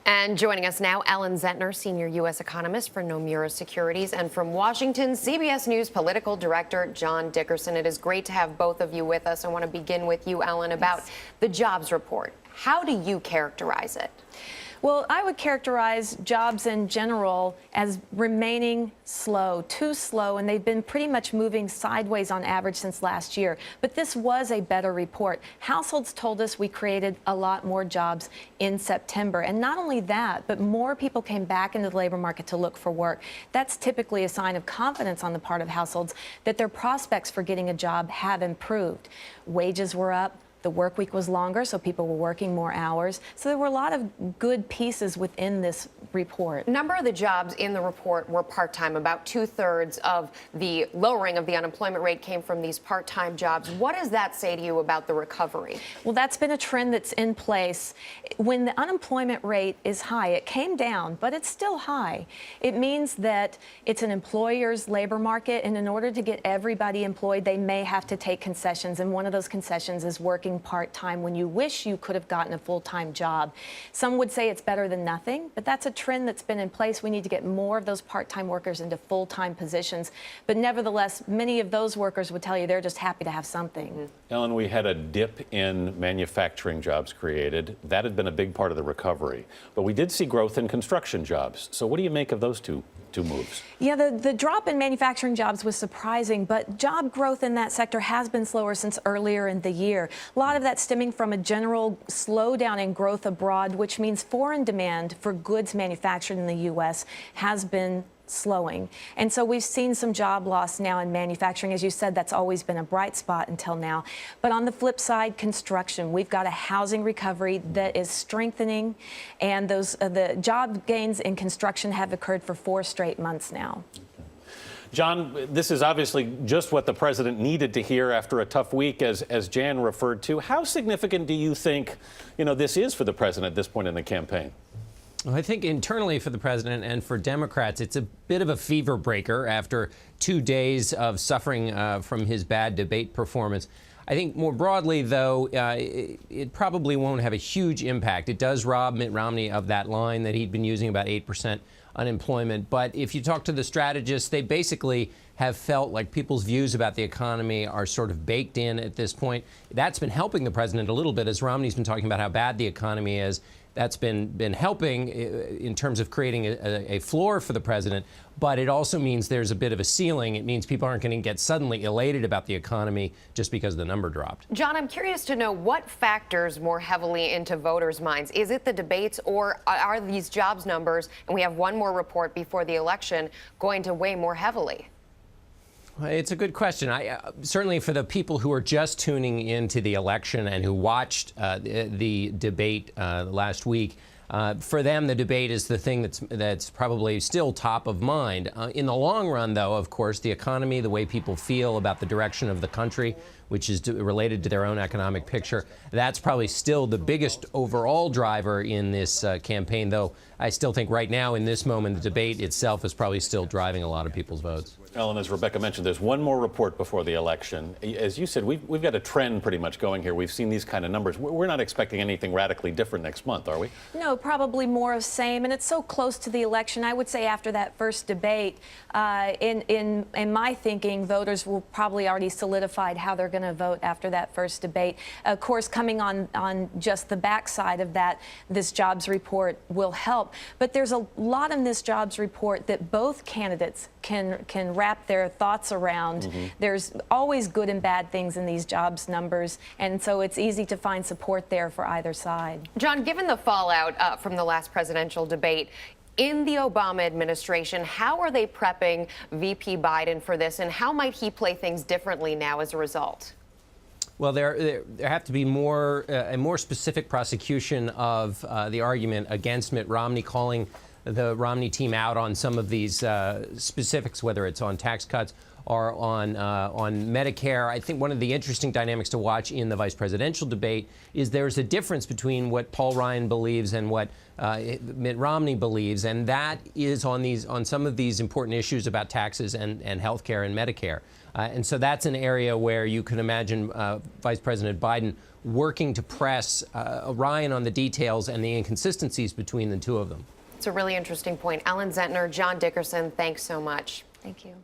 And joining us now, Ellen Zentner, Senior U.S. economist for Nomura Securities, and from Washington, CBS News political director John Dickerson. It is great to have both of you with us. I want to begin with you, Ellen, about the jobs report. How do you characterize it? Well, I would characterize jobs in general as remaining slow, too slow, and they've been pretty much moving sideways on average since last year. But this was a better report. Households told us we created a lot more jobs in September. And not only that, but more people came back into the labor market to look for work. That's typically a sign of confidence on the part of households that their prospects for getting a job have improved. Wages were up. The work week was longer, so people were working more hours. So there were a lot of good pieces within this report. A number of the jobs in the report were part-time. About 2/3 of the lowering of the unemployment rate came from these part-time jobs. What does that say to you about the recovery? Well, that's been a trend that's in place. When the unemployment rate is high, it came down, but it's still high. It means that it's an employer's labor market, and in order to get everybody employed, they may have to take concessions, and one of those concessions is working part-time when you wish you could have gotten a full-time job. Some would say it's better than nothing, but that's a trend that's been in place. We need to get more of those part-time workers into full-time positions. But nevertheless, many of those workers would tell you they're just happy to have something. Ellen, we had a dip in manufacturing jobs created. That had been a big part of the recovery. But we did see growth in construction jobs. So what do you make of those two moves? Yeah, the drop in manufacturing jobs was surprising, but job growth in that sector has been slower since earlier in the year. A lot of that stemming from a general slowdown in growth abroad, which means foreign demand for goods manufactured in the U.S. has been slowing. And so we've seen some job loss now in manufacturing. As you said, that's always been a bright spot until now. But on the flip side, construction, we've got a housing recovery that is strengthening, and the job gains in construction have occurred for 4 straight months now. John, this is obviously just what the president needed to hear after a tough week, as Jan referred to. How significant do you think, this is for the president at this point in the campaign? Well, I think internally for the president and for Democrats, it's a bit of a fever breaker after 2 days of suffering from his bad debate performance. I think more broadly, though, it probably won't have a huge impact. It does rob Mitt Romney of that line that he'd been using, about 8% unemployment. But if you talk to the strategists, they basically have felt like people's views about the economy are sort of baked in at this point. That's been helping the president a little bit, as Romney's been talking about how bad the economy is. That's been helping in terms of creating a floor for the president, but it also means there's a bit of a ceiling. It means people aren't going to get suddenly elated about the economy just because the number dropped. John, I'm curious to know what factors more heavily into voters' minds. Is it the debates, or are these jobs numbers, and we have one more report before the election, going to weigh more heavily? It's a good question. Certainly for the people who are just tuning into the election and who watched the debate last week, for them, the debate is the thing that's probably still top of mind. In the long run, though, of course, the economy, the way people feel about the direction of the country, which is related to their own economic picture, that's probably still the biggest overall driver in this campaign, though I still think right now, in this moment, the debate itself is probably still driving a lot of people's votes. Ellen, as Rebecca mentioned, there's one more report before the election. As you said, we've got a trend pretty much going here. We've seen these kind of numbers. We're not expecting anything radically different next month, are we? No, probably more of same. And it's so close to the election. I would say after that first debate, in my thinking, voters will probably already solidified how they're going to vote after that first debate. Of course, coming on just the backside of that, this jobs report will help. But there's a lot in this jobs report that both candidates can wrap their thoughts around. There's always good and bad things in these jobs numbers, and so it's easy to find support there for either side. John, given the fallout from the last presidential debate, in the Obama administration, how are they prepping VP Biden for this, and how might he play things differently now as a result? Well, there have to be a more specific prosecution of the argument against Mitt Romney, calling the Romney team out on some of these specifics, whether it's on tax cuts are on Medicare. I think one of the interesting dynamics to watch in the vice presidential debate is there's a difference between what Paul Ryan believes and what Mitt Romney believes, and that is on some of these important issues about taxes and health care and Medicare. And so that's an area where you can imagine Vice President Biden working to press Ryan on the details and the inconsistencies between the two of them. It's a really interesting point. Ellen Zentner, John Dickerson, thanks so much. Thank you.